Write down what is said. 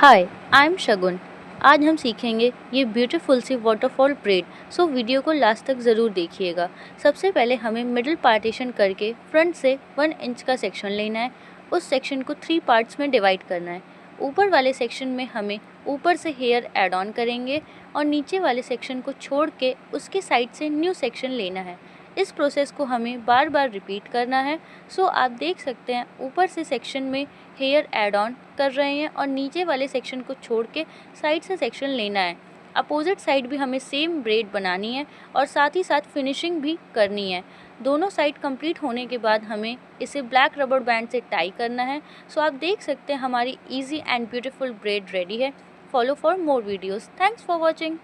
Hi, I am शगुन। आज हम सीखेंगे ये ब्यूटीफुल सी वाटरफॉल ब्रेड। सो वीडियो को लास्ट तक ज़रूर देखिएगा। सबसे पहले हमें मिडिल पार्टीशन करके फ्रंट से 1 इंच का सेक्शन लेना है। उस सेक्शन को 3 पार्ट्स में डिवाइड करना है। ऊपर वाले सेक्शन में हमें ऊपर से हेयर ऐड ऑन करेंगे और नीचे वाले सेक्शन को छोड़ के उसके साइड से न्यू सेक्शन लेना है। इस प्रोसेस को हमें बार बार रिपीट करना है। सो आप देख सकते हैं ऊपर से सेक्शन में हेयर ऐड ऑन कर रहे हैं और नीचे वाले सेक्शन को छोड़ के साइड से सेक्शन लेना है। अपोजिट साइड भी हमें सेम ब्रेड बनानी है और साथ ही साथ फिनिशिंग भी करनी है। दोनों साइड कंप्लीट होने के बाद हमें इसे ब्लैक रबर बैंड से टाई करना है। सो आप देख सकते हैं हमारी easy and beautiful bread ready है। Follow for more videos. Thanks for watching.